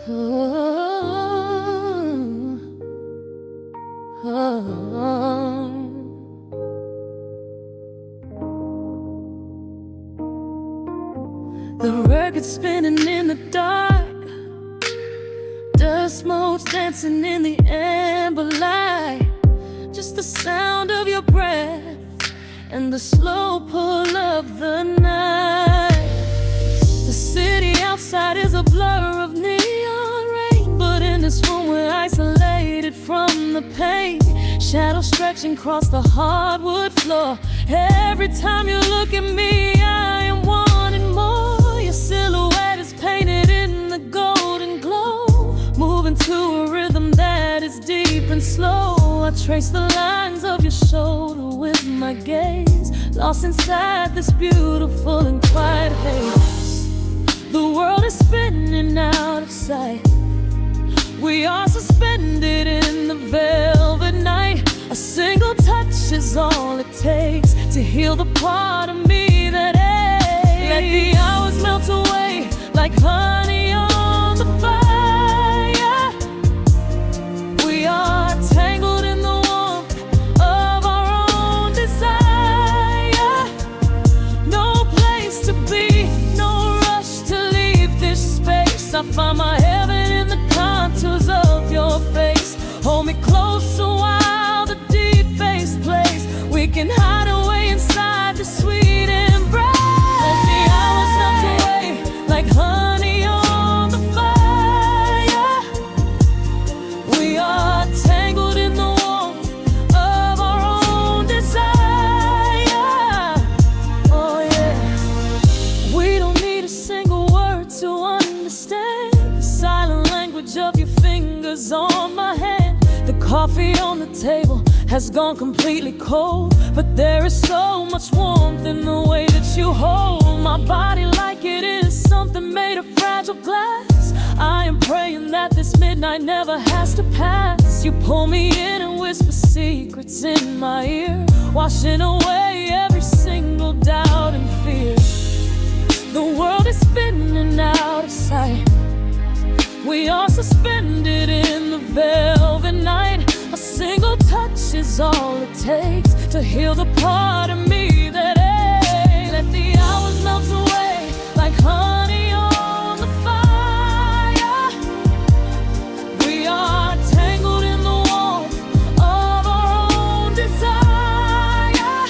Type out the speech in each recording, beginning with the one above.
Oh, oh. The record spinning in the dark, dust motes dancing in the amber light. Just the sound of your breath and the slow pull of the night. The city outside is a blur of neon rain, but in this room we're isolated from the pain. Shadows stretching across the hardwood floor. Every time you look at me, I am wanting more. Your silhouette is painted in the golden glow, moving to a rhythm that is deep and slow. I trace the lines of your shoulder with my gaze, lost inside this beautiful and quiet haze. The world is spinning out of sight. We are suspended in the velvet night. A single touch is all it takes to heal the part of me that aches. Let the hours melt away like honey on the fire. We are tangled in the warmth of our own desire. No place to be, no rush to leave this space. I find my heaven in the contours of your face. Hold me closer while the deep bass plays. We can hide away inside the sweet embrace. Let the hours melt away like honey on the fire. We are tangled in the warmth of our own desire. Oh yeah. We don't need a single word to understand the silent language of your fingers on my hand. The coffee on the table has gone completely cold, but there is so much warmth in the way that you hold my body like it is something made of fragile glass. I am praying that this midnight never has to pass. You pull me in and whisper secrets in my ear, washing away every single doubt and fear. The world is spinning out of sight. We are suspended in the velvet night. A single touch is all it takes to heal the part of me that aches. Let the hours melt away like honey on the fire. We are tangled in the warmth of our own desire.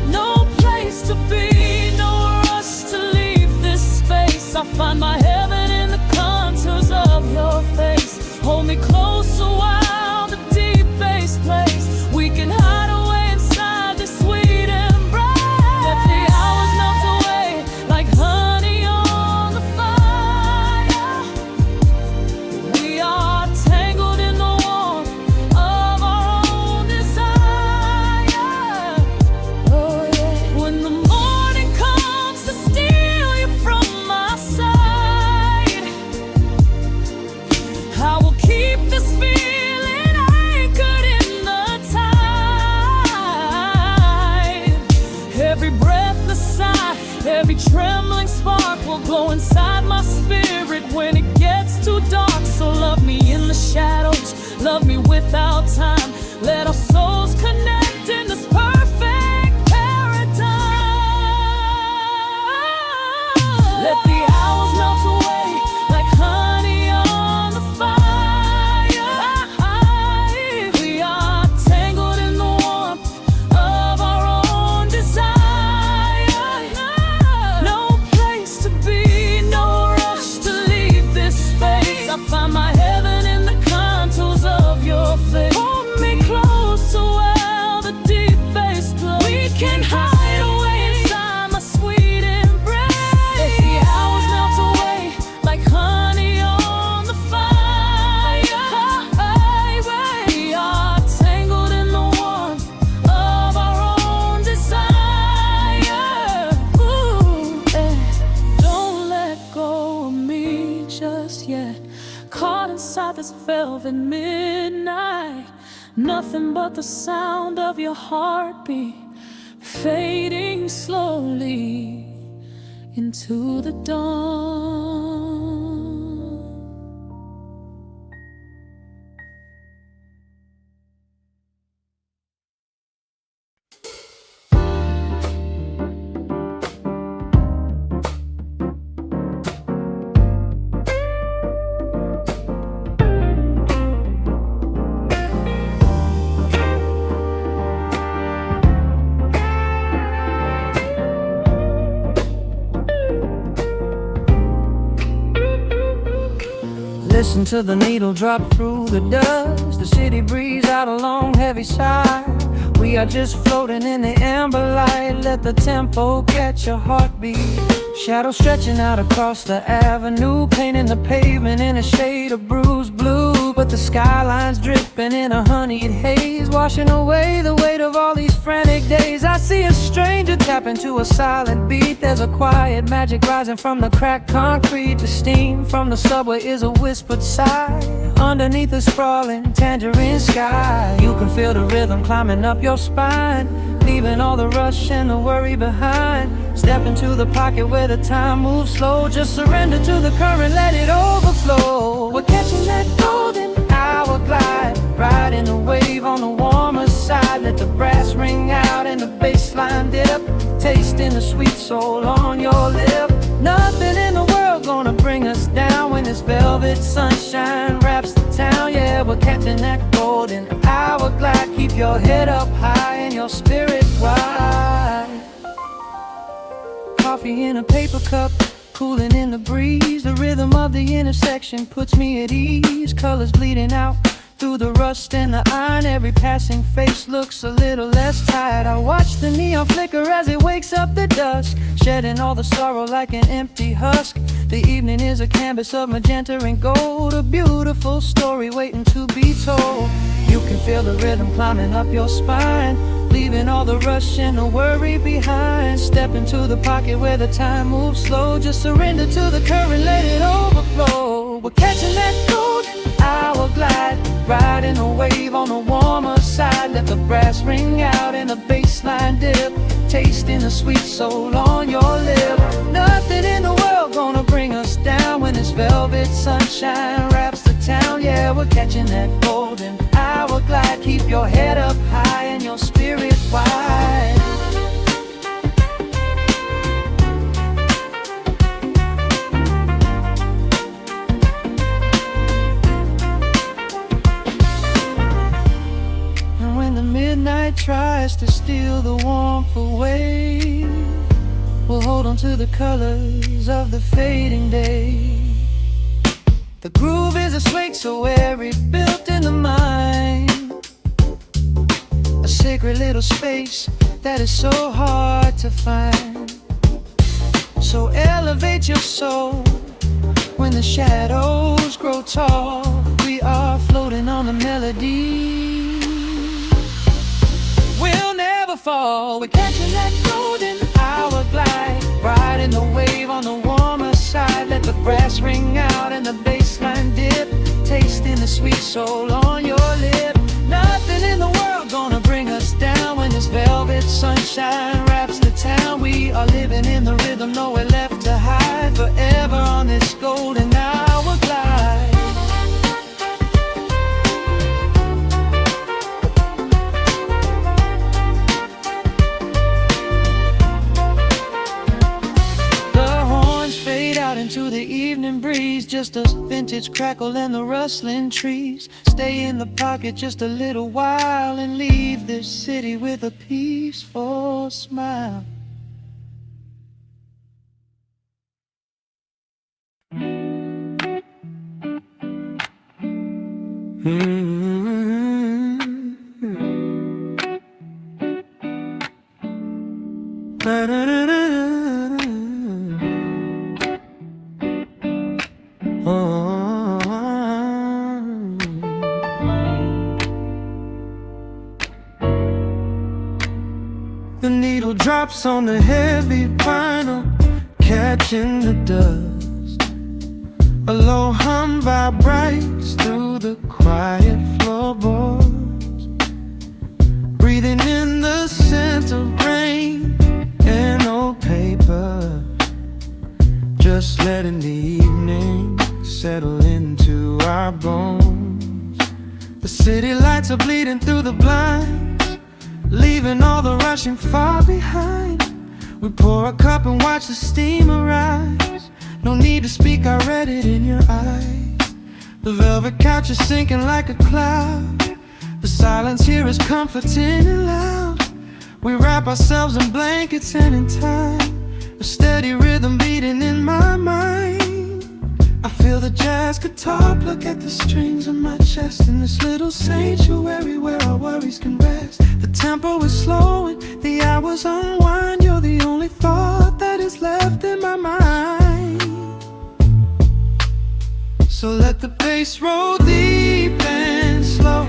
No place to be, no rush to leave this space. I find my heaven in the contours of your face. Hold me closer while the deep bass plays. We can hide away inside this sweet embrace. Let the hours melt away like honey on the fire. We are tangled in the warmth of our own desire. Oh yeah. When the morning comes to steal you from my side, I will keep this feeling anchored in the tide. Every breathless sigh, every trembling spark will glow inside my spirit when it gets too dark. So love me in the shadows, love me without time. Let our souls connect in this perfect paradise. Let the hours melt away like honey on the fire. We are tangled in the warmth of our own desire. No place to be, no rush to leave this space. I find my heaven in the contours of your face. Hold me closer while the deep bass plays. We can hide away inside my sweet embrace. Let the hours melt away like honey on the fire. We are tangled in the warmth of our own desire. Ooh, eh. Don't let go of me just yet. Caught inside this velvet midnight. Nothing but the sound of your heartbeat fading slowly into the dawn. Listen to the needle drop through the dust. The city breeze out a long heavy sigh. We are just floating in the amber light. Let the tempo catch your heartbeat. Shadows stretching out across the avenue, painting the pavement in a shade of bruised blue. But the skyline's dripping in a honeyed haze, washing away the weight of all these frantic days. I see a stranger tap into a silent beat. There's a quiet magic rising from the cracked concrete. The steam from the subway is a whispered sigh underneath the sprawling tangerine sky. You can feel the rhythm climbing up your spine, leaving all the rush and the worry behind. Step into the pocket where the time moves slow. Just surrender to the current, let it overflow. We're catching that golden hour glide, riding a wave on the warmer side. Let the brass ring out and the bass line dip, tasting the sweet soul on your lip. Nothing in the world gonna bring us down when this velvet sunshine wraps the town. Yeah, we're catching that golden hour glide. Keep your head up high and your spirit wide. Coffee in a paper cup, cooling in the breeze. The rhythm of the intersection puts me at ease. Colors bleeding out through the rust and the iron. Every passing face looks a little less tired. I watch the neon flicker as it wakes up the dusk, shedding all the sorrow like an empty husk. The evening is a canvas of magenta and gold, a beautiful story waiting to be told. You can feel the rhythm climbing up your spine, leaving all the rush and the worry behind. Step into the pocket where the time moves slow. Just surrender to the current, let it overflow. We're catching that golden hour glide, riding a wave on the warmer side. Let the brass ring out and the bass line dip, tasting the sweet soul on your lip. Nothing in the world gonna bring us down when this velvet sunshine wraps the town. Yeah, we're catching that golden hour glide. Keep your head up high and your spirit wide. And when the midnight tries to steal the warmth away, we'll hold on to the colors of the fading day. The groove is a swing so airy, built in the mind, a sacred little space that is so hard to find. So elevate your soul when the shadows grow tall. We are floating on the melody, we'll never fall. We're catching that golden hour glide, riding the wave on the warmer side. Let the brass ring out and the bass line dip, tasting the sweet soul on your lip. Nothing in the world gonna bring us down when this velvet sunshine wraps the town. We are living in the rhythm, nowhere left to hide, forever on this golden hour glide. Into the evening breeze, just a vintage crackle and the rustling trees. Stay in the pocket just a little while and leave this city with a peaceful smile. The needle drops on the heavy vinyl, catching the dust. A low hum vibrates through the quiet floorboards, breathing in the scent of rain and old paper. Just letting the evening settle into our bones. The city lights are bleeding through the blinds, leaving all the rushing far behind. We pour a cup and watch the steam arise. No need to speak, I read it in your eyes. The velvet couch is sinking like a cloud. The silence here is comforting and loud. We wrap ourselves in blankets and in time, a steady rhythm beating in my mind. I feel feel the jazz guitar pluck at the strings of my chest, in this little sanctuary where our worries can rest. The tempo is slowing, the hours unwind. You're the only thought that is left in my mind. So let the bass roll deep and slow,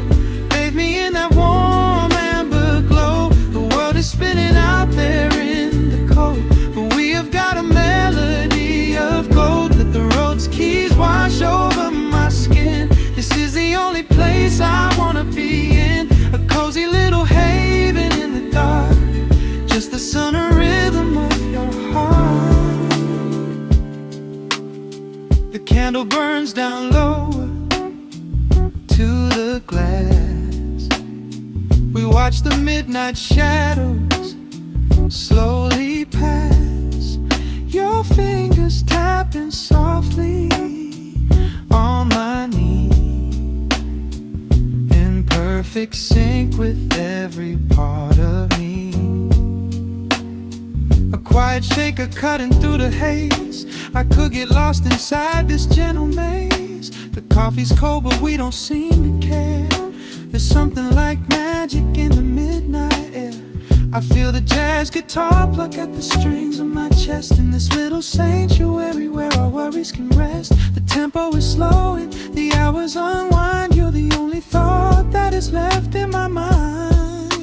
bathe me in that warm amber glow. The world is spinning out there in the cold, but we have got a melody of gold. Let the road's keys wash over my skin. This is the only place I wanna be in, a cozy little haven in the dark, just the sound and rhythm of your heart. The candle burns down lower to the glass. We watch the midnight shadows slowly pass. Your fingers tapping softly on my knee, in perfect sync with every part of me. A quiet shaker cutting through the haze. I could get lost inside this gentle maze. The coffee's cold but we don't seem to care. There's something like magic in the midnight air. I feel the jazz guitar pluck at the strings of my chest, in this little sanctuary where our worries can rest. The tempo is slowing, the hours unwind. You're the only thought that is left in my mind.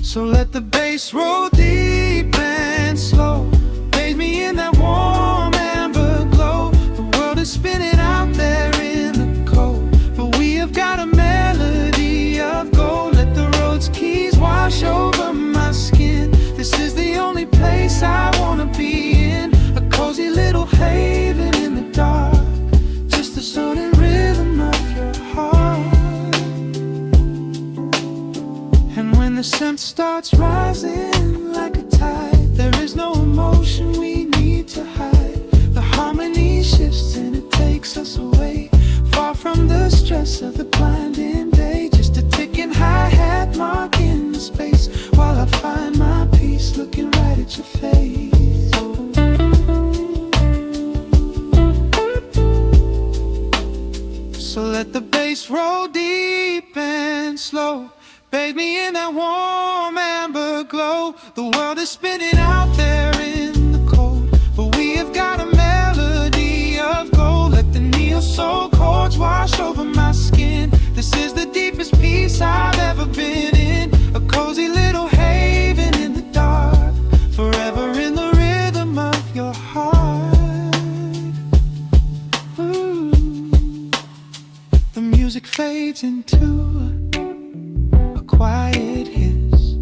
So let the bass roll deep and slow, bathe me in that warm amber glow. The world is spinning out there in the cold, but we have got a melody of gold. Let the road's keys wash over my skin. This is the only place I wanna be in, a cozy little haven in the dark, just the sound and rhythm of your heart. And when the scent starts rising like a tide, there is no emotion we need to hide. The harmony shifts and it takes us away, far from the stress of the blinding day. Just a ticking hi-hat marking the space, while I find my peace looking right at your face. So let the bass roll deep and slow, bathe me in that warm amber glow. The world is spinning out there in the cold, but we have got a melody of gold. Let the neo-soul chords wash over my skin. This is the deepest peace I've ever been in, a cozy little haven in the dark, forever in the rhythm of your heart. Ooh. The music fades into a quiet hiss.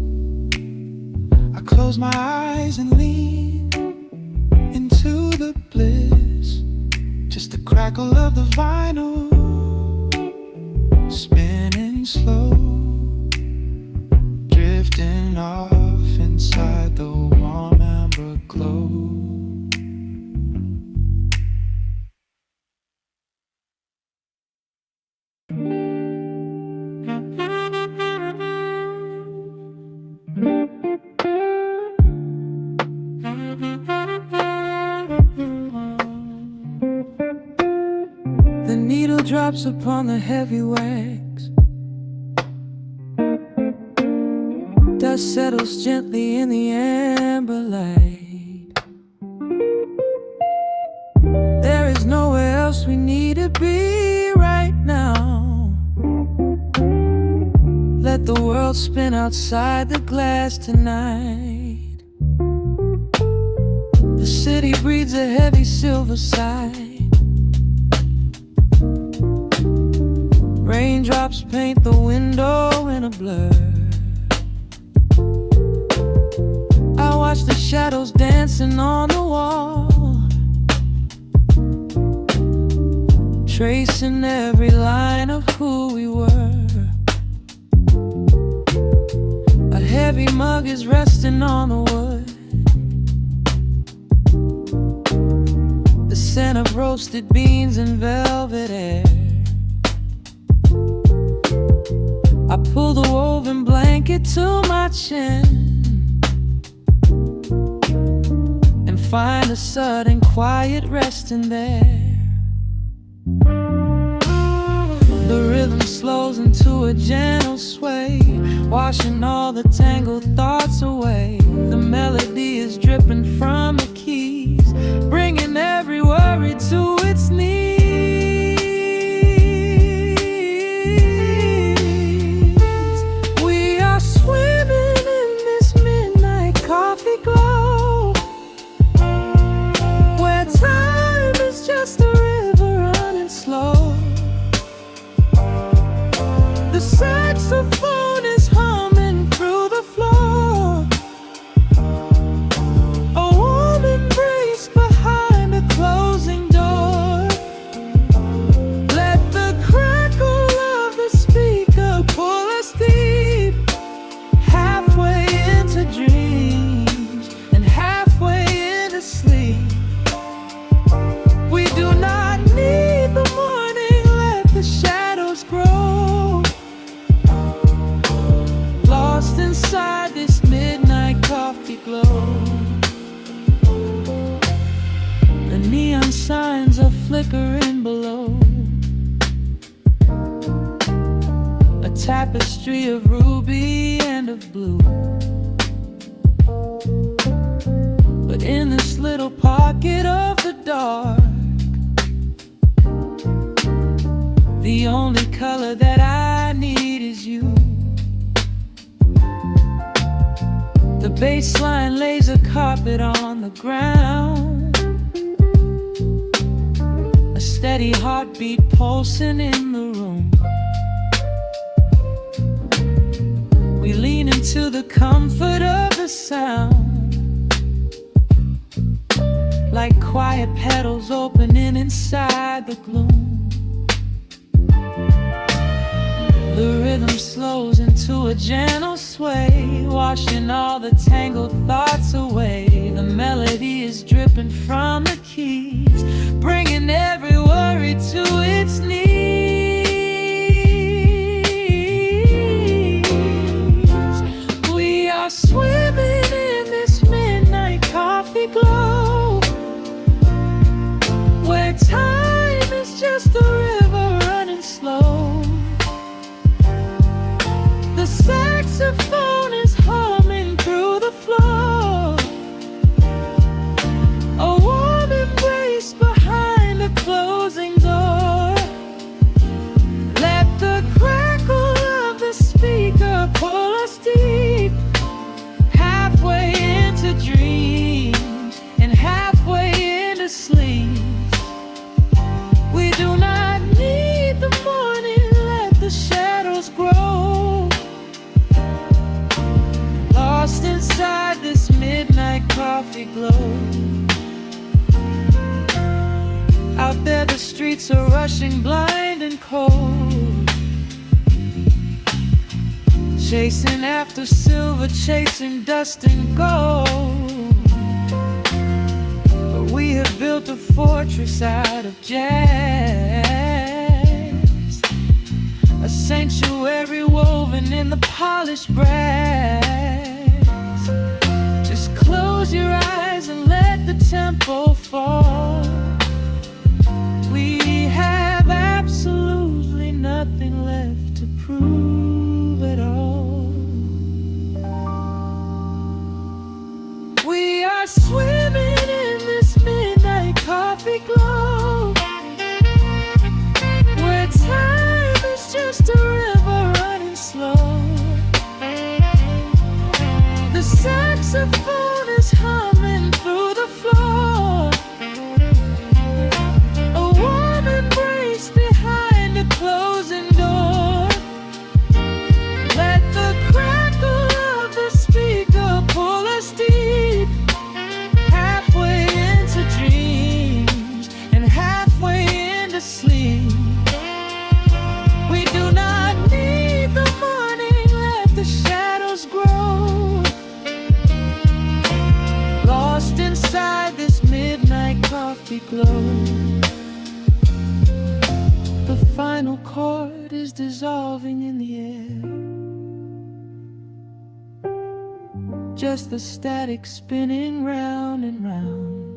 I close my eyes and lean into the bliss, just the crackle of the vinyl spinning slow, drifting off inside the warm amber glow. The needle drops upon the heavy wax. Dust settles gently in the amber light. There is nowhere else we need to be right now. Let the world spin outside the glass tonight. The city breathes a heavy silver sigh. Raindrops paint the window in a blur. I watch the shadows dancing on the wall, tracing every line of who we were. A heavy mug is resting on the wood. The scent of roasted beans and velvet air. I pull the woven blanket to my chin and find a sudden quiet rest in there. The rhythm slows into a gentle sway, washing all the tangled thoughts away. The melody is dripping from the keys, bringing every worry to its knees. We are swimming in this midnight coffee glow, where time is just a river running slow. The saxophone is humming through the floor, a warm embrace behind a closing door. Let the crackle of the speaker pull us deep, halfway into dreams and halfway into sleep. We do not need the morning, let the shadows grow. Lost inside this midnight coffee glow. The neon signs are flickering below, a tapestry of ruby and of blue. But in this little pocket of the dark, the only color that I need is you. The bass line lays a carpet on the ground, a steady heartbeat pulsing in the room. We lean into the comfort of the sound, like quiet petals opening inside the gloom. The rhythm slows into a gentle sway, washing all the tangled thoughts away. The melody is dripping from the keys, bringing every worry to its knees. We are swimming in this midnight coffee glow, where time is just a river running slow. The saxophone is humming through the floor, a warm embrace behind a closing door. Let the crackle of the speaker pull us deep, halfway into dreams and halfway into sleep. We do not need the morning, let the shadows grow. Lost inside this midnight coffee glow. Out there the streets are rushing blind and cold, chasing after silver, chasing dust and gold. But we have built a fortress out of jazz, a sanctuary woven in the polished brass. Just close your eyes and let the tempo fall. We have absolutely nothing left to prove at all. We are swimming in this midnight coffee glow, where time is just a river running slow. The saxophone is humming through the floor, a warm embrace behind a closing door. Let the crackle of the speaker pull us deep, halfway into dreams and halfway into sleep. We do not need the morning, let the shadows grow. Lost inside this midnight coffee glow. The final chord is dissolving in the air, just the static spinning round and round.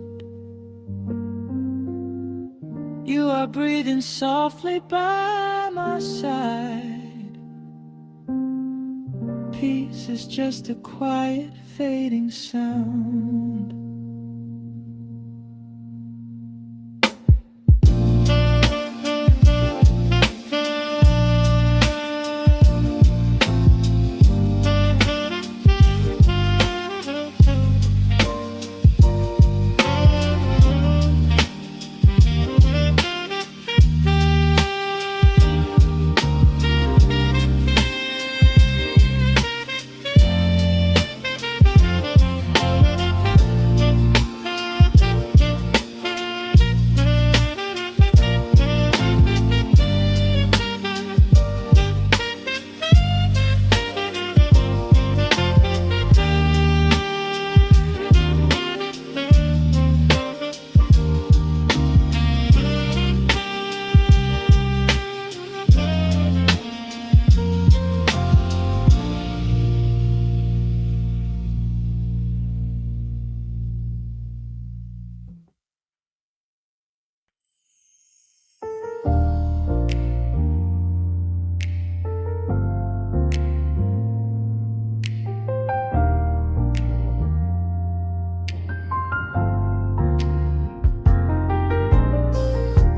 You are breathing softly by my side. Peace is just a quiet, fading sound.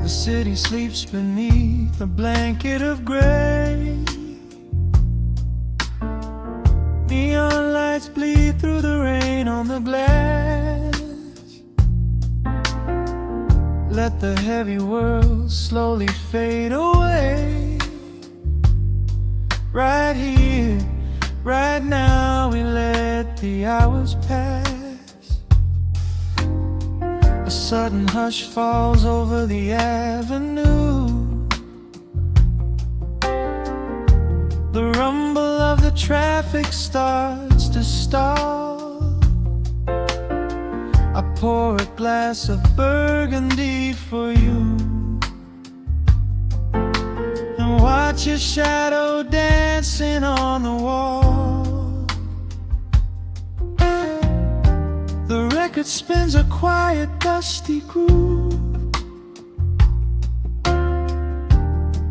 The city sleeps beneath a blanket of gray. Neon lights bleed through the rain on the glass. Let the heavy world slowly fade away. Right here, right now, we let the hours pass. A sudden hush falls over the avenue. The rumble of the traffic starts to stall. I pour a glass of burgundy for you and watch your shadow dancing on the wall. The record spins a quiet, dusty groove.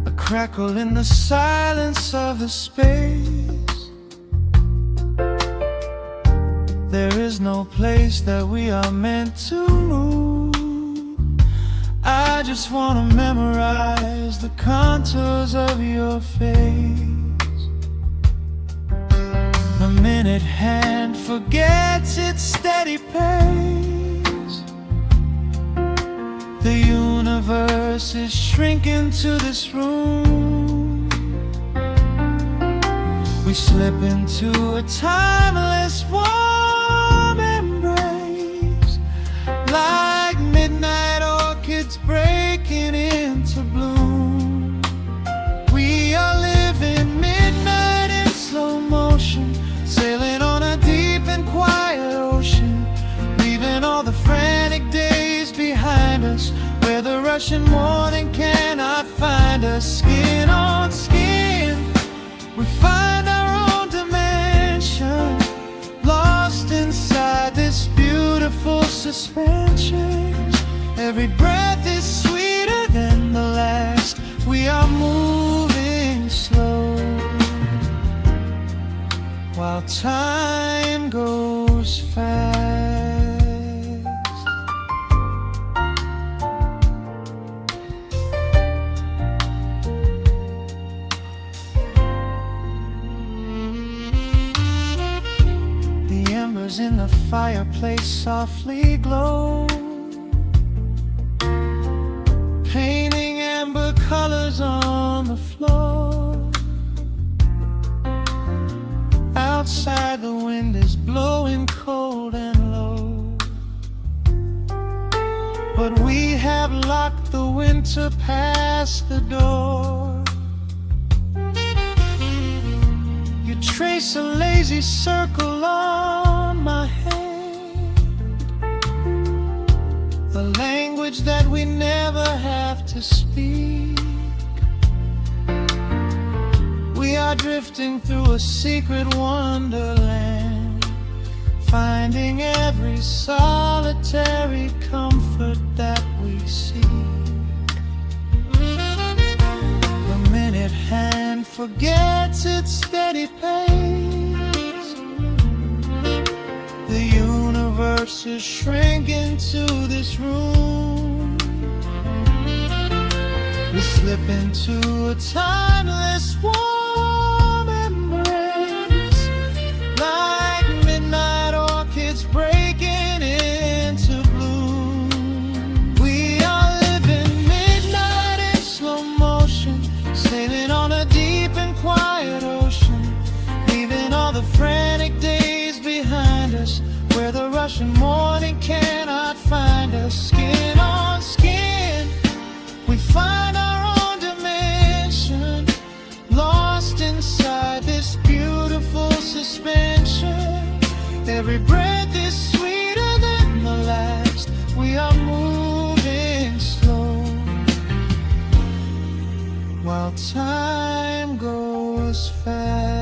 A crackle in the silence of the space. There is no place that we are meant to move. I just wanna memorize the contours of your face. The minute hand forgets its steady pace. The universe is shrinking to this room. We slip into a timeless warm embrace, like midnight orchids breaking into bloom. We are living midnight in slow motion, sailing on a deep and quiet ocean, leaving all the frantic days behind us, where the rushing morning cannot find us. Skin on skin, we find our own dimension, lost inside this beautiful suspension. Every breath is sweeter than the last. We are moving slow, while time goes fast. The embers in the fireplace softly glow, painting amber colors on the floor. Outside the wind is blowing cold and low, but we have locked the winter past the door. You trace a lazy circle on my hand, the language that we never have to speak. We are drifting through a secret wonderland, finding every solitary comfort that we seek. forgets its steady pace. The universe is shrinking to this room. We slip into a timeless warm embrace, like midnight orchids breaking into bloom. We are living midnight in slow motion, sailing on a deep and quiet ocean, leaving all the frantic days behind us, where the rushing morning cannot find us. Skin on skin, we find our own dimension, lost inside this beautiful suspension. Every breath is sweeter than the last. We are moving slow, while time goes fast.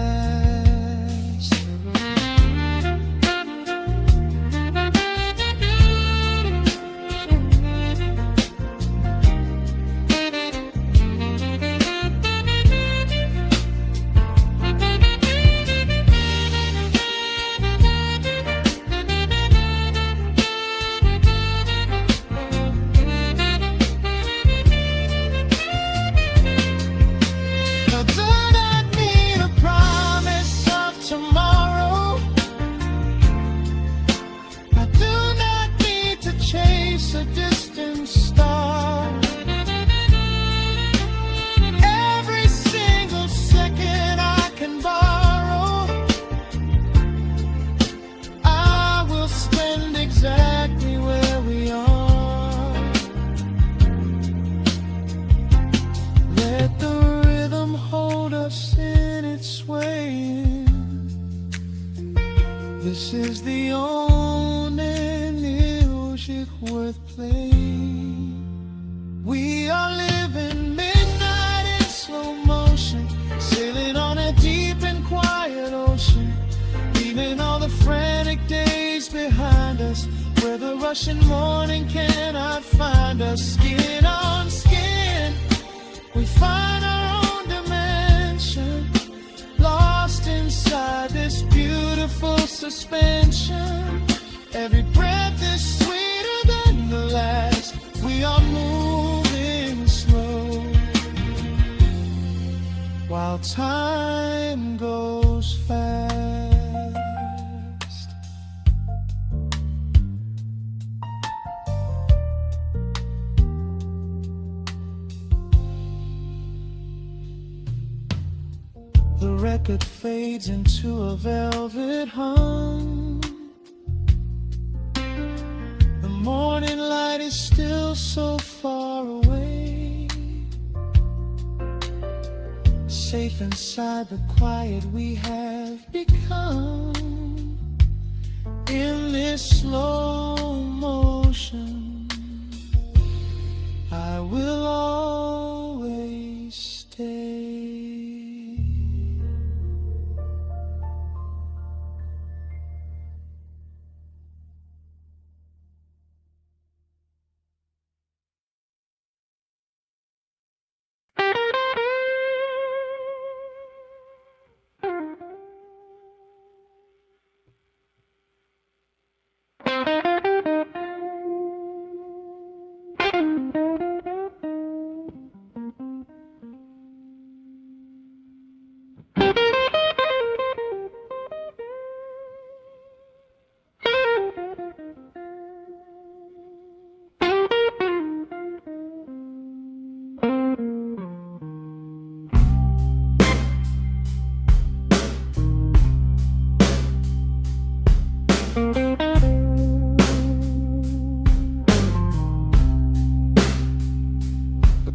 A distant star. Every single second I can borrow, I will spend exactly where we are. Let the rhythm hold us in its swaying. This is the only music worth playing. We are living midnight in slow motion, sailing on a deep and quiet ocean, leaving all the frantic days behind us, where the rushing morning cannot find us. Skin on skin, we find our own dimension, lost inside this beautiful suspension. Every breath is sweeter than the last. We are moving slow, while time goes fast. The record fades into a velvet hum. The morning light is still so far away. Safe inside the quiet we have become. In this slow motion, I will always stay.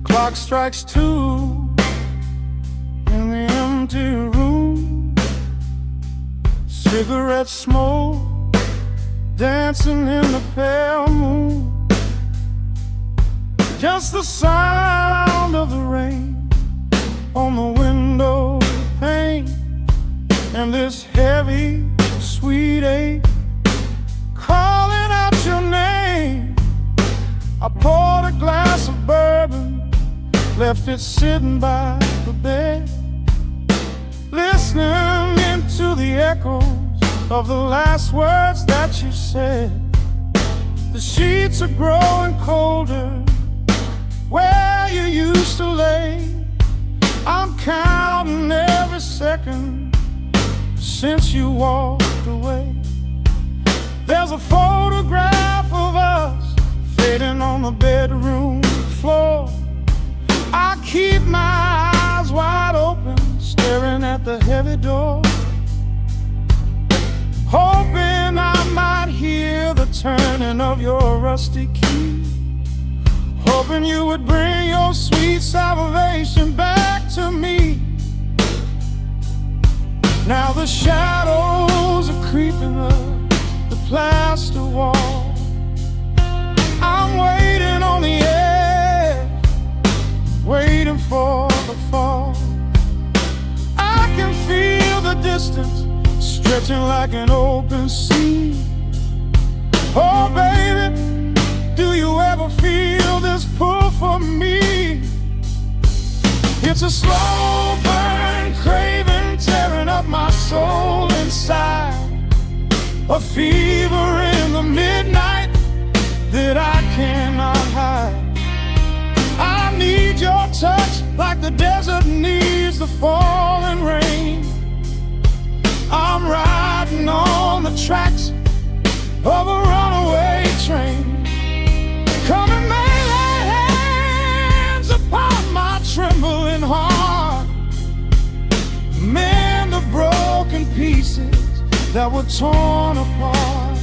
Clock strikes 2 in the empty room. Cigarette smoke dancing in the pale moon. Just the sound of the rain on the window pane, and this heavy, sweet ache calling out your name. I poured a glass of bourbon, left it sitting by the bed. listening into the echoes of the last words that you said. The sheets are growing colder where you used to lay. I'm counting every second since you walked away. There's a photograph of us fading on the bedroom floor. I keep my eyes wide open, staring at the heavy door, hoping I might hear the turning of your rusty key, hoping you would bring your sweet salvation back to me. Now the shadows are creeping up the plaster wall. I'm waiting on the edge, waiting for the fall. I can feel the distance stretching like an open sea. Oh baby, do you ever feel this pull for me? It's a slow burn craving tearing up my soul inside, a fever in the midnight that I cannot hide. I need your touch like the desert needs the falling rain. I'm riding on the tracks of a runaway train. Come and lay hands upon my trembling heart, mend the broken pieces that were torn apart.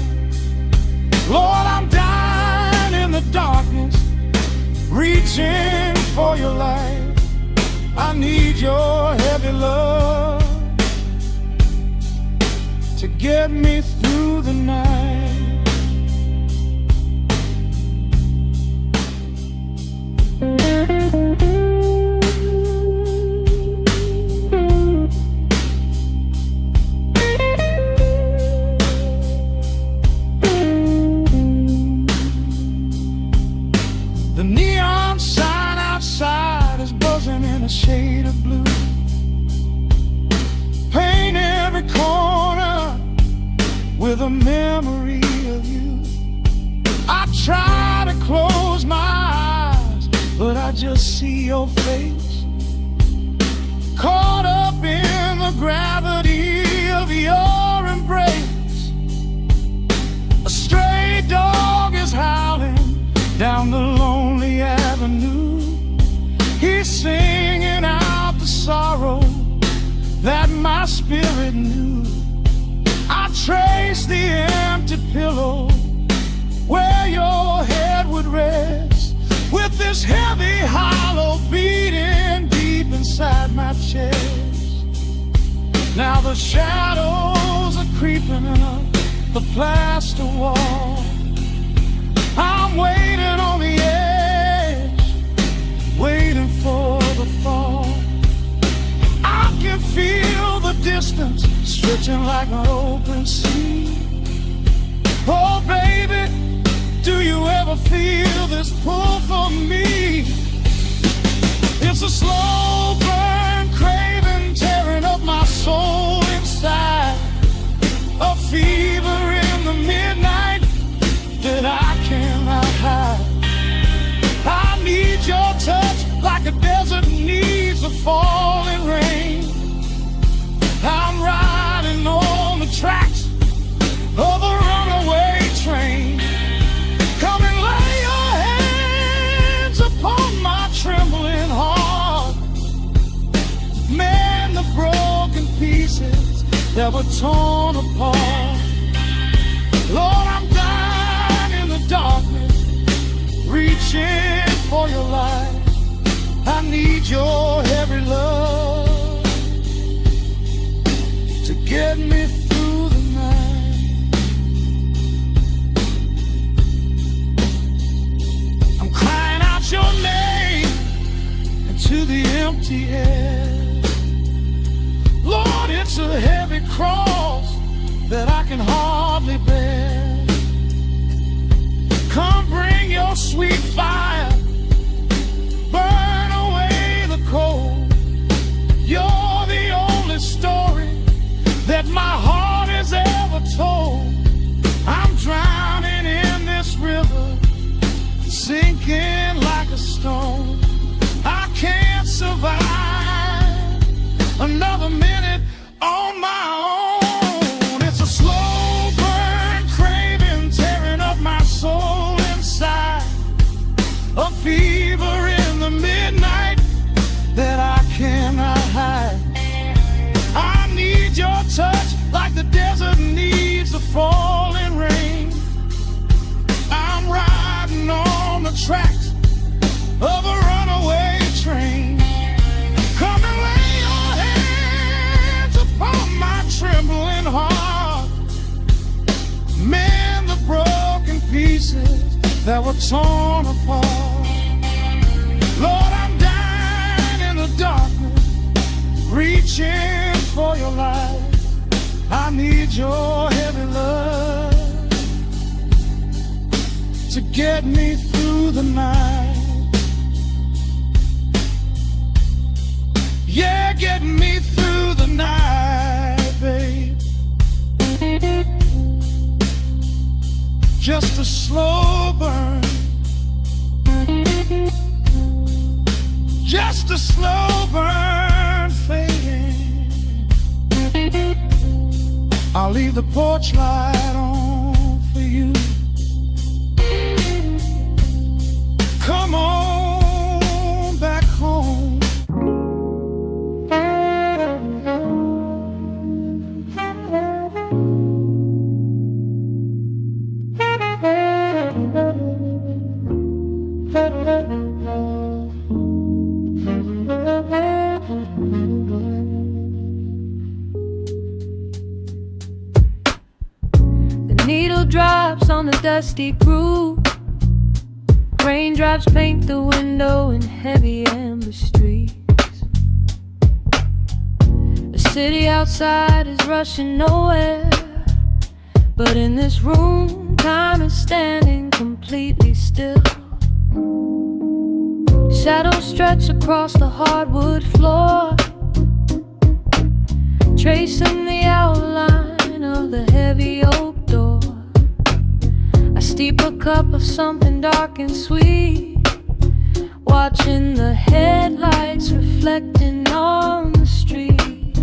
Lord, I'm dying in the darkness, reaching for your light. I need your heavy love to get me through the night. The neon sign outside is buzzing in a shade of blue. Paint every corner with a memory of you. I try to close my eyes, but I just see your face, caught up in the gravity of your embrace. A stray dog is howling down the lonely avenue. He's singing out the sorrow that my spirit knew. I trace the empty pillow where your head would rest, with this heavy hollow beating deep inside my chest. Now the shadows are creeping up the plaster wall. I'm waiting on the edge, waiting for the fall. I can feel the distance stretching like an open sea. Oh baby, do you ever feel this pull for me? It's a slow burn craving tearing up my soul inside, a fever in the midnight that I cannot hide. I need your touch like a desert needs a falling rain. I'm riding on the tracks of a runaway train. Come and lay your hands upon my trembling heart, mend the broken pieces that were torn apart. Lord, I'm dying in the darkness, reaching for your light. I need your heavy love to get me through the night. I'm crying out your name into the empty air. Lord, it's a heavy cross that I can hardly bear. Come bring your sweet fire, burn away the cold. You're the only story sinking like a stone. I can't survive another minute on my own. It's a slow burn craving, tearing up my soul inside. A fever in the midnight that I cannot hide. I need your touch like the desert needs the falling rain. I'm riding on the tracks of a runaway train. Come and lay your hands upon my trembling heart. Mend the broken pieces that were torn apart. Lord, I'm dying in the darkness, reaching for your light. I need your heavy love to get me through the night. Yeah, get me through the night, babe. Just a slow burn, just a slow burn fading. I'll leave the porch light on for you. Come on back home. The needle drops on the dusty groove. Raindrops paint the window in heavy amber streaks. The city outside is rushing nowhere, but in this room, time is standing completely still. Shadows stretch across the hardwood floor, tracing the outline of the heavy oak door. I steep a cup of something dark and sweet, watching the headlights reflecting on the street.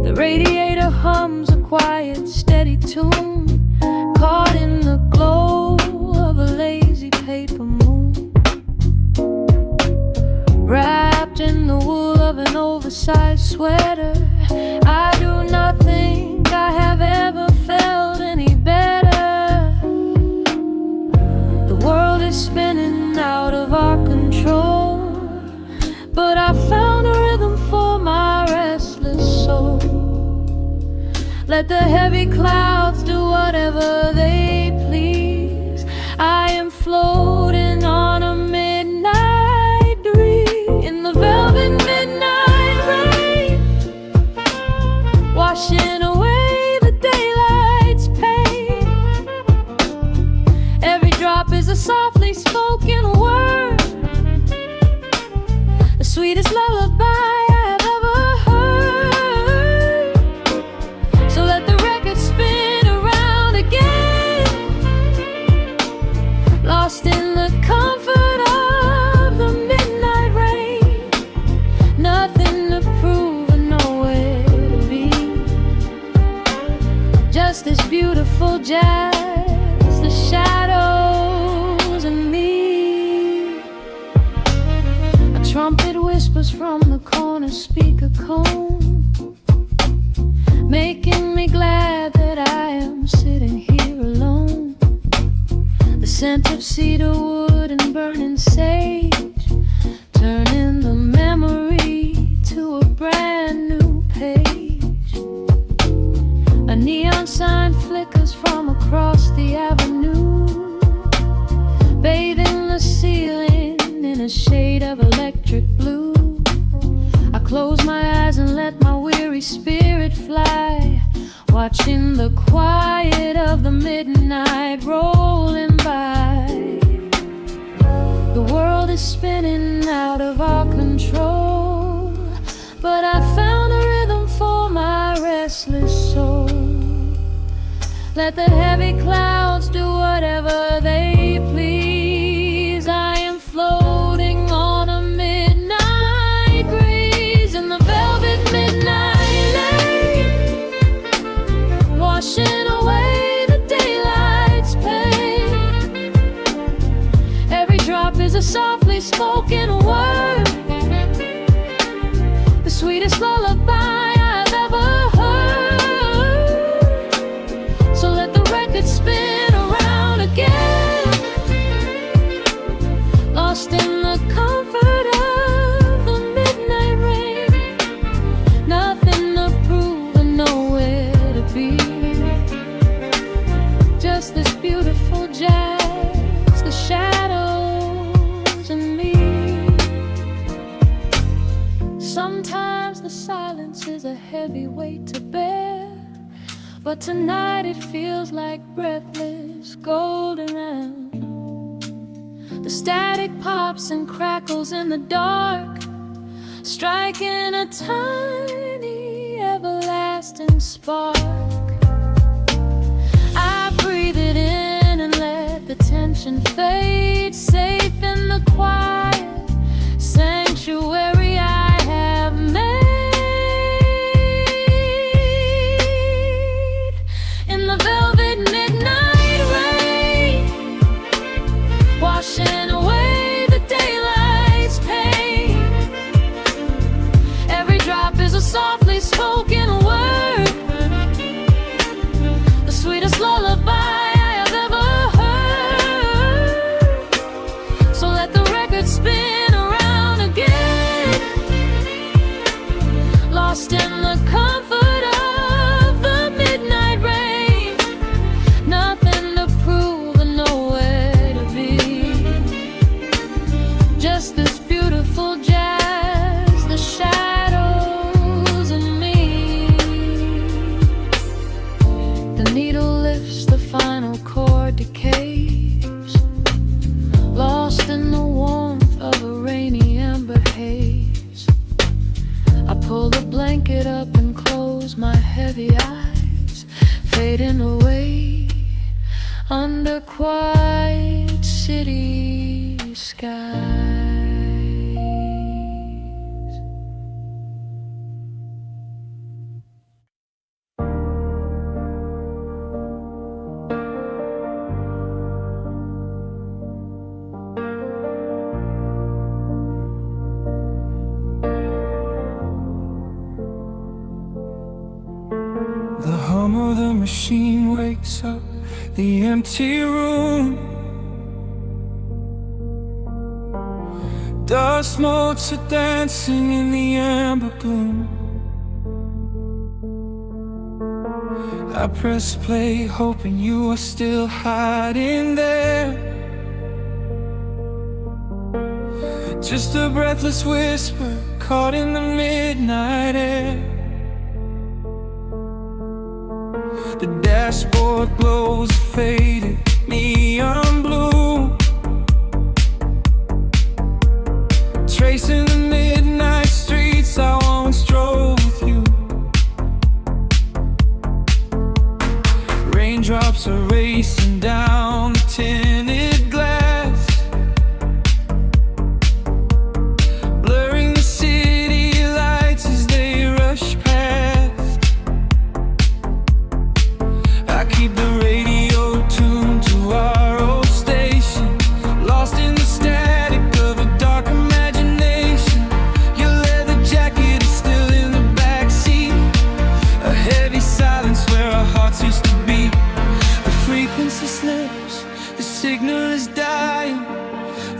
The radiator hums a quiet, steady tune, caught in the glow of a lazy paper moon. Wrapped in the wool of an oversized sweater, I do not think I have ever felt any better. The world is spinning out of our control, but I found a rhythm for my restless soul. Let the heavy clouds do whatever they please. I am floating on a midnight breeze in the velvet midnight rain, washing away the daylight's pain. Every drop is a softly spoken word, the sweetest lullaby I have ever heard. So let the record spin around again, lost in the comfort of the midnight rain. Nothing to prove and nowhere to be, just this beautiful jazz, the shadows and me. A trumpet whispers from the corner speaker cone, making me glad that I am sitting here alone. The scent of cedar wood and burning sage, turning the memory to a brand new page. A neon sign flickers from across the avenue, bathing the ceiling in a shade of electric blue. I close my eyes and let my weary spirit fly, watching the quiet of the midnight rolling by. The world is spinning out of our control, but I found a rhythm for my restless soul. Let the heavy clouds do whatever they please. a softly spoken word, the sweetest lullaby I've ever heard. So let the record spin around again, lost in the comfort of the midnight rain. Nothing to prove and nowhere to be, just this beautiful jazz, the shadows and me. Sometimes the silence is a heavy weight to bear, but tonight it feels like breathless golden round. The static pops and crackles in the dark, striking a tiny everlasting spark. I breathe it in and let the tension fade, safe in the quiet sanctuary I have made. In the velvet midnight rain, washing away the daylight's pain. Every drop is a softly spoken word, the sweetest lullaby I have ever heard. So let the record spin around again, lost in the comfort of the midnight rain. Nothing to prove and nowhere to be, just this beautiful jazz, the shadows and me. The needle lifts, the final chord decays, lost in the warmth of a rainy amber haze. I pull the blanket up and close my heavy eyes, fading away under quiet city skies. The hum of the machine wakes up the empty room. Dust motes are dancing in the amber gloom. I press play, hoping you are still hiding there. Just a breathless whisper caught in the midnight air. The dashboard glows faded neon blue, tracing the midnight streets I once drove with you. Raindrops are racing down the tinted glass, blurring the city lights as they rush past. I keep the radio tuned to our old station, lost in the static of a dark imagination. Your leather jacket is still in the backseat, a heavy silence where our hearts used to beat. The frequency slips, the signal is dying.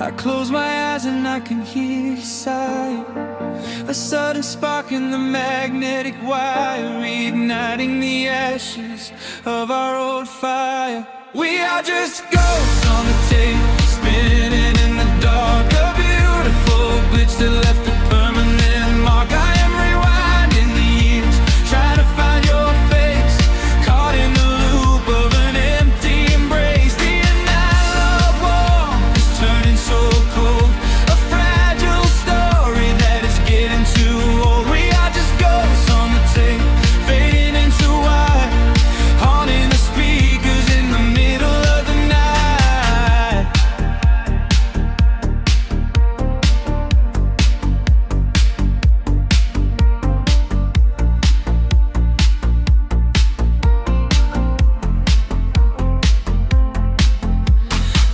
I close my eyes and I can hear you sighing. A sudden spark in the magnetic wire, reigniting the ashes of our old fire. We are just ghosts on the tape, spinning in the dark. A beautiful glitch that left a permanent mark. I am rewinding the years, trying to find your face, caught in the loop of an empty embrace. The analog warmth is turning so cold, a fragile story that is getting too old. We are just ghosts on the tape, fading into white, haunting the speakers in the middle of the night.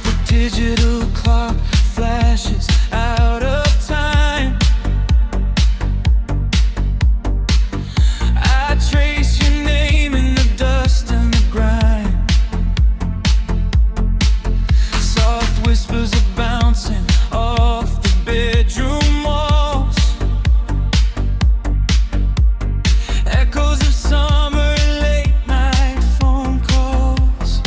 The digital clock flash whispers are bouncing off the bedroom walls. Echoes of summer late night phone calls.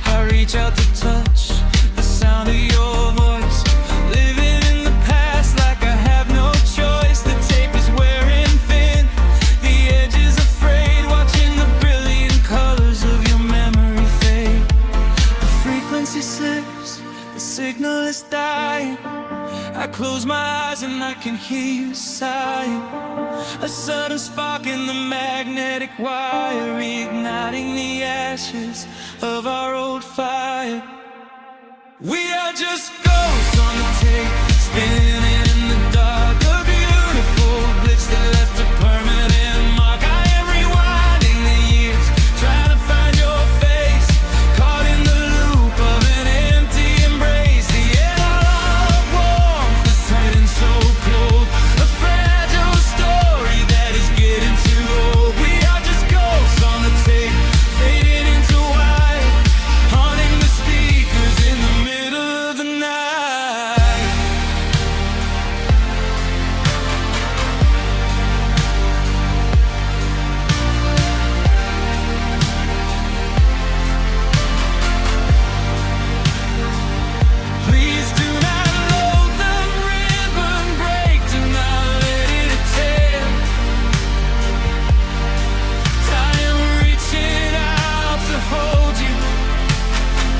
I reach out to touch the sound of your voice. Living in the past like I have no choice. The tape is wearing thin, the edge is afraid. Watching the brilliant colors of your memory fade. The frequency slips, the signal is dying. I close my eyes and I can hear you sighing. A sudden spark in the magnetic wire, reigniting the ashes of our old fire. We are just ghosts on the tape, spinning in the dark. A beautiful blitz that left a permanent mark. I am rewinding the years, trying to find your face, caught in the loop of an empty embrace. The analog warmth is turning so cold, a fragile story that is getting too old. We are just ghosts on the tape, fading into white, haunting the speakers in the middle of the night. Please do not load the ribbon break, do not let it tear. I am reaching out to hold you,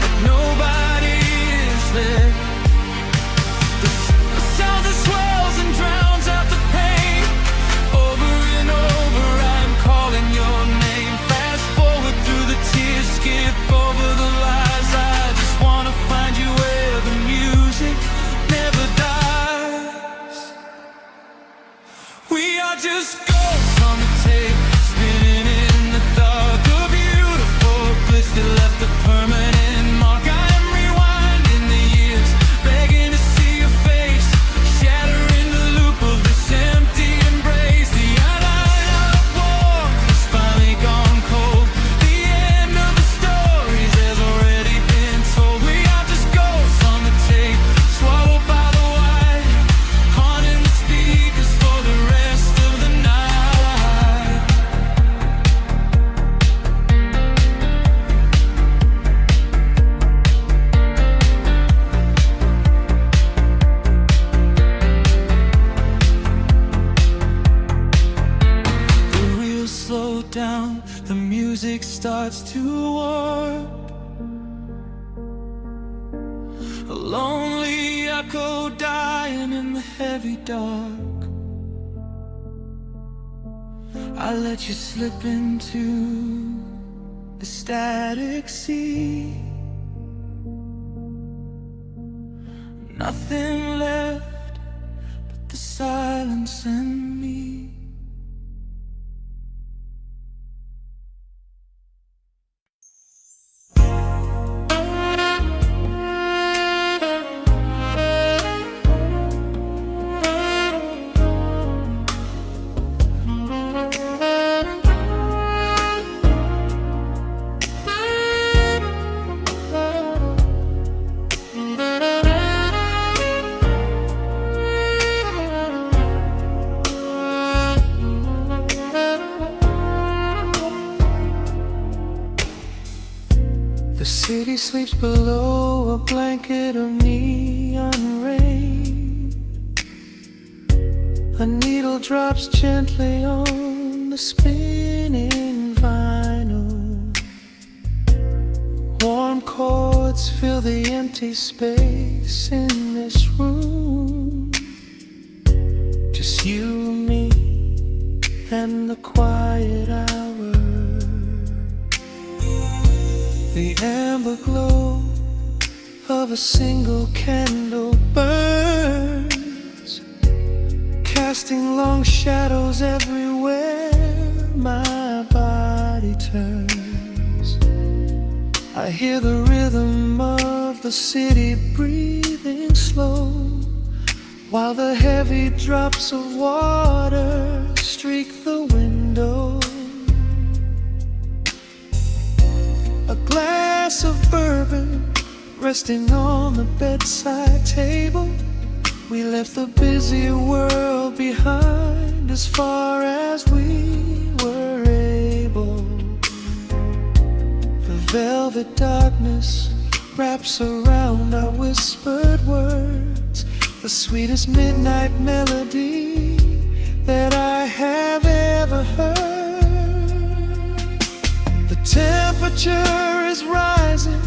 but nobody is there. The sound that swells and drowns out the pain. Over and over I'm calling your name. Fast forward through the tears, skip over the lies. I just wanna find you where the music never dies. We are just ghosts on the tape, spinning in the dark. A beautiful bliss that left a permanent mark. I am rewinding the years, begging to see your face, shattering the loop of this empty embrace. The unlighted warmth has finally gone cold. The end of the stories has already been told. We are just ghosts on the tape, swallowed by the wire, haunting the speakers for the rest of the night. The wheels slow down, the music starts to warp. A lonely echo dying in the heavy dark. I let you slip into the static sea. Nothing left but the silence and me. The city sleeps below a blanket of neon rain. A needle drops gently on the spinning vinyl. Warm chords fill the empty space in this room. Just you and me and the quiet hour. The amber glow of a single candle burns, casting long shadows everywhere my body turns. I hear the rhythm of the city breathing slow, while the heavy drops of water streak the window. A glass of bourbon resting on the bedside table. We left the busy world behind as far as we were able. The velvet darkness wraps around our whispered words, the sweetest midnight melody that I have ever heard. The temperature is rising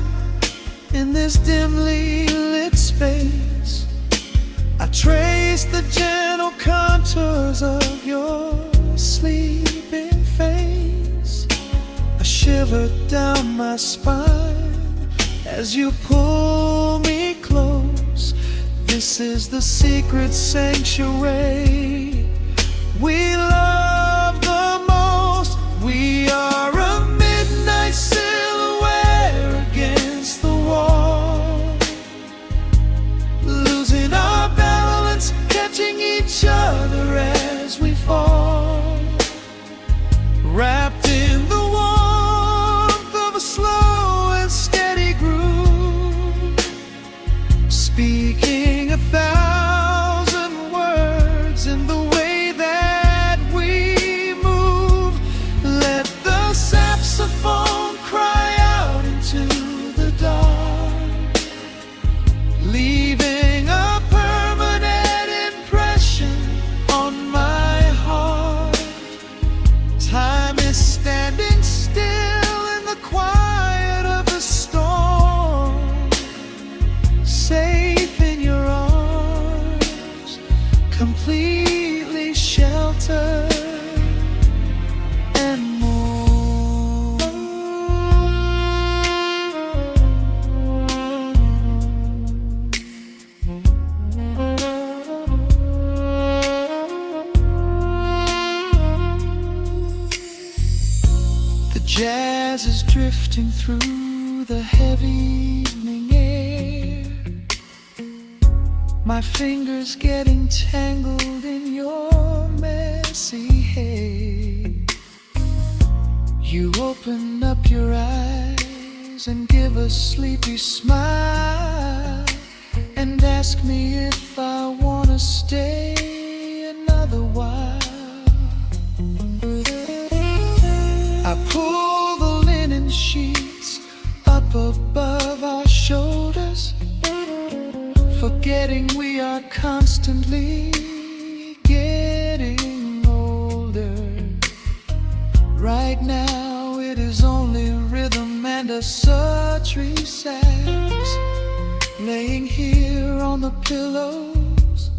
in this dimly lit space. I trace the gentle contours of your sleeping face. A shiver down my spine as you pull me close. This is the secret sanctuary we love the most. We are a midnight silhouette against the wall, losing our balance, catching each other as we fall, wrapped in the warmth of a slow and steady groove, speaking 1,000 words in the way that we move. Let the saxophone cry out into the dark, leaving a permanent impression on my heart. Time is standing still in the quiet of the storm, safe in your arms, completely sheltered and more. The jazz is drifting through the heavy evening air, my fingers getting tangled in your messy hair. You open up your eyes and give a sleepy smile, and ask me if I wanna stay another while. I pull the linen sheets up above our shoulders, forgetting we are constantly getting older. Right now it is only rhythm and a sultry sax, laying here on the pillows,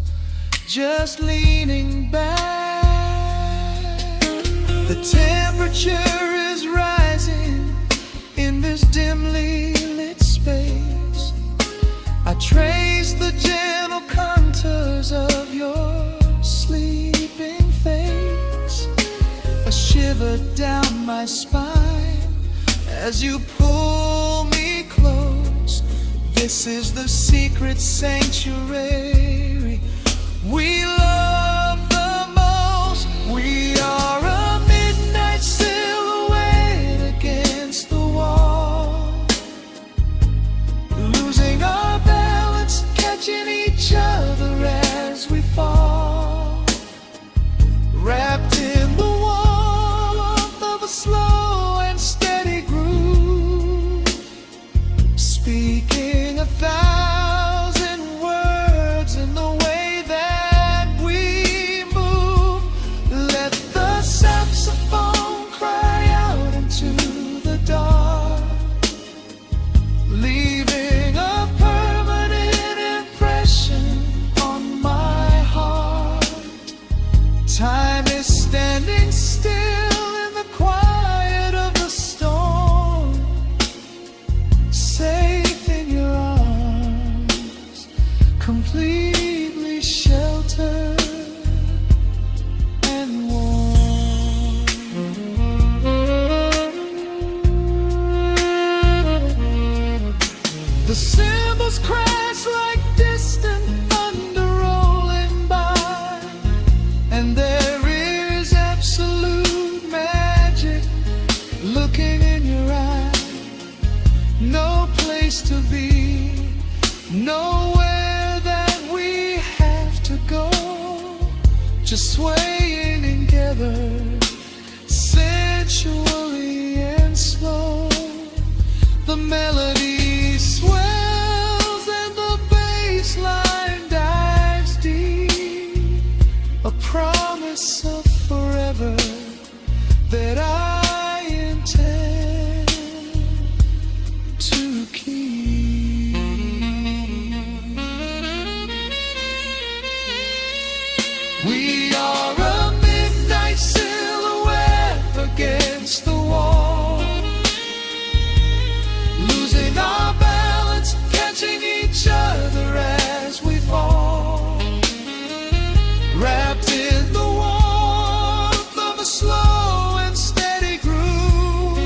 just leaning back. The temperature is rising in this dimly lit space. I trace the gentle contours of your sleeping face. A shiver down my spine as you pull me close. This is the secret sanctuary we love the most. We are a midnight silhouette against the wall, losing our balance, catching each other as we fall, wrapped in the warmth of a slow and steady groove, speaking 1,000 words in the way that we move. Let the saxophone cry out into the dark, leaving a permanent impression on my heart. Time is standing still in the quiet of the storm, safe in your arms, completely sheltered and warm. The cymbals crash like distant thunder rolling by, and there is absolute magic looking in your eye. No place to be Nowhere that we have to go, just swaying together, sensually and slow. The melody swells and the bass line dives deep, a promise of forever that I intend to keep. We are a midnight silhouette against the wall, losing our balance, catching each other as we fall, wrapped in the warmth of a slow and steady groove,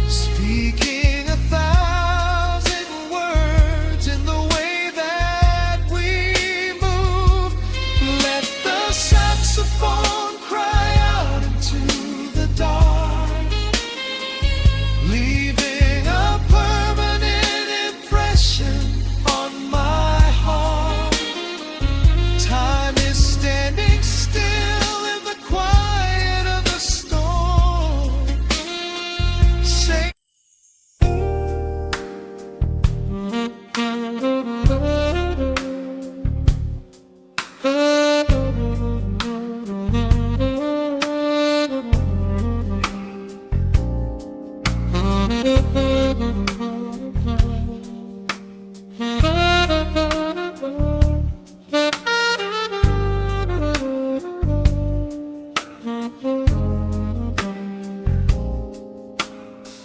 speaking 1,000 words in the way that we move. Let the saxophone cry out into the dark, leaving a permanent impression on my heart. Time is standing still in the quiet of the storm. Say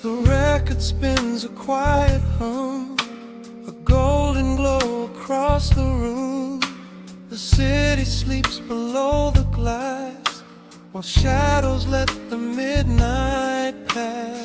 the record spins a quiet hum, a golden glow across the room. The city sleeps below the glass, while shadows let the midnight pass.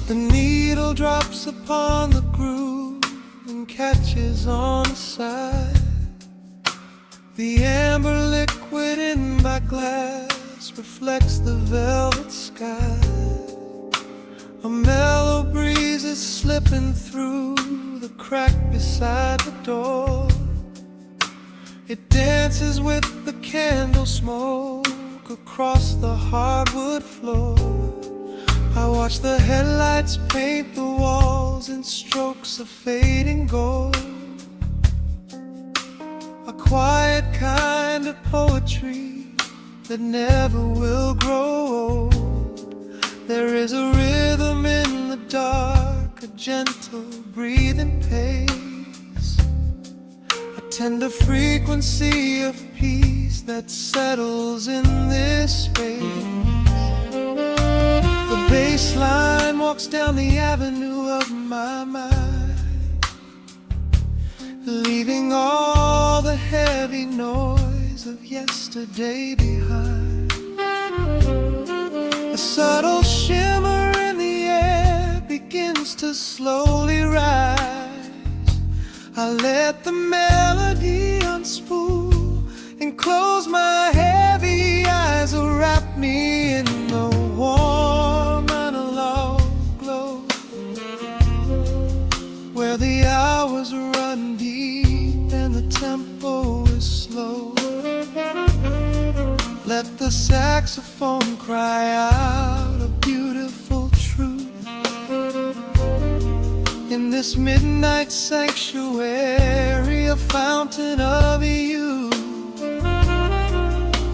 The needle drops upon the groove and catches on the side. The amber liquid in my glass reflects the velvet sky. A mellow breeze is slipping through the crack beside the door. It dances with the candle smoke across the hardwood floor. I watch the headlights paint the walls in strokes of fading gold, a quiet kind of poetry that never will grow old. There is a rhythm in the dark, a gentle breathing pace, a tender frequency of peace that settles in this space. The bass line walks down the avenue of my mind, leaving all the heavy noise of yesterday behind. A subtle shimmer in the air begins to slowly rise. I let the melody unspool and close my heavy eyes, wrap me in the warm analog glow, where the hours run deep and the tempo is slow. Let the saxophone cry out a beautiful truth in this midnight sanctuary, a fountain of youth.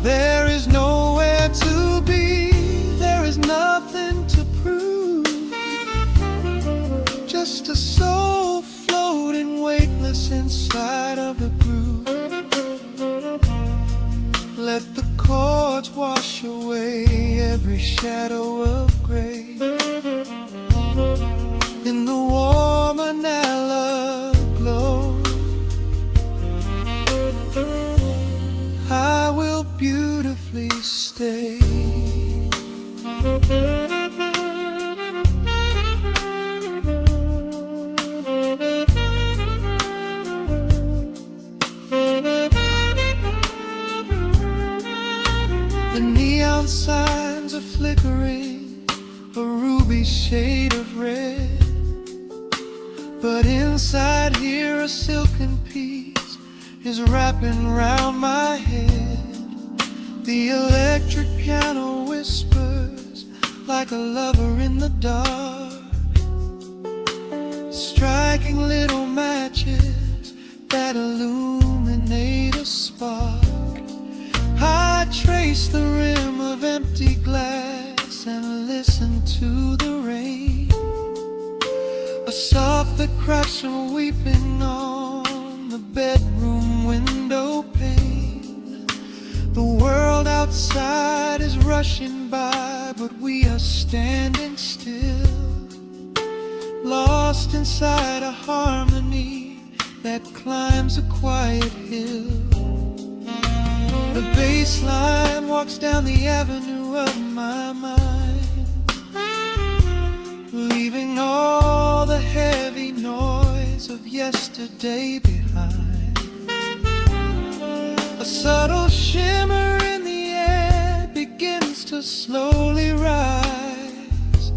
There is nowhere to be, there is nothing to prove, just a soul floating weightless inside of the groove. Let the chords wash away every shadow of gray in the warm analog glow. neon signs are flickering, a ruby shade of red. But inside here a silken peace is wrapping round my head. The electric piano whispers like a lover in the dark, striking little matches that illuminate a spark. I trace the rim of empty glass and listen to the rain, a soft that cracks from weeping on the bedroom window pane. The world outside is rushing by, but we are standing still, lost inside a harmony that climbs a quiet hill. The bass line walks down the avenue of my mind, leaving all the heavy noise of yesterday behind. A subtle shimmer in the air begins to slowly rise.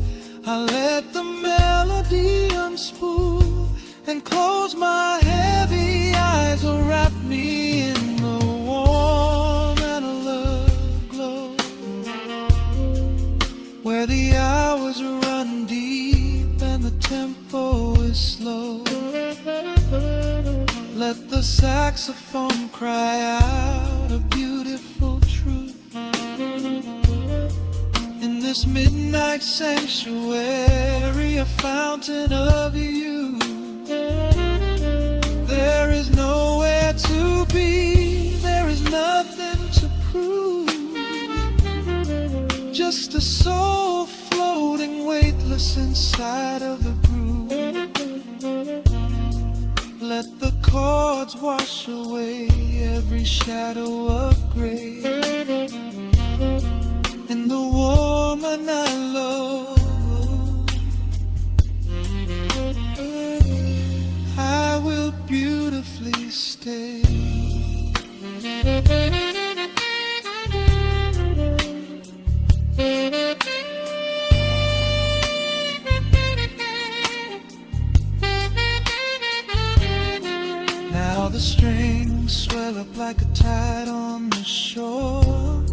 I let the melody unspool and close my heavy eyes, will wrap me in the warm analog glow, where the hours run deep and the tempo is slow. Let the saxophone cry out a beautiful truth in this midnight sanctuary, a fountain of you. There is nowhere to be, there is nothing to prove, just a soul floating weightless inside of the groove. Let the chords wash away every shadow of gray, in the warm and I love, I will beautifully stay. Now the strings swell up like a tide on the shore,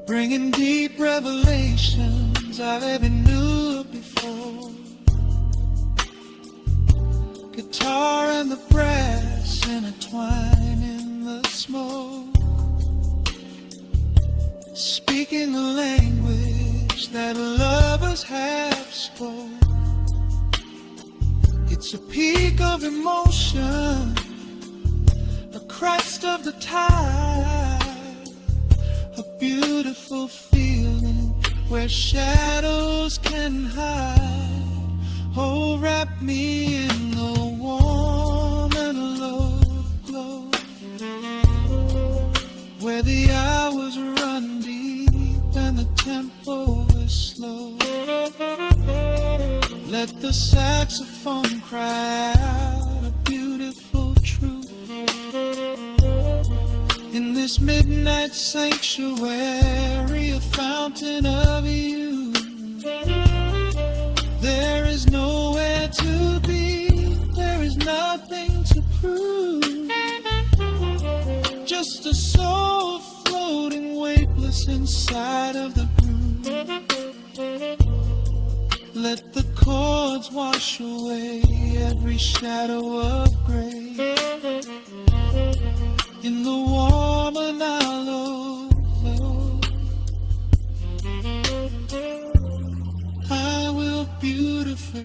bringing deep revelations I've ever knew before. Guitar and the brass intertwine in the smoke, speaking a language that lovers have spoke. It's a peak of emotion, a crest of the tide, a beautiful feeling where shadows can hide. Oh, wrap me in the warm analog glow, where the hours run deep and the tempo is slow. Let the saxophone cry out a beautiful truth in this midnight sanctuary, a fountain of you. There is nowhere to be, there is nothing to prove, just a soul floating weightless inside of the groove. Let the chords wash away every shadow of gray,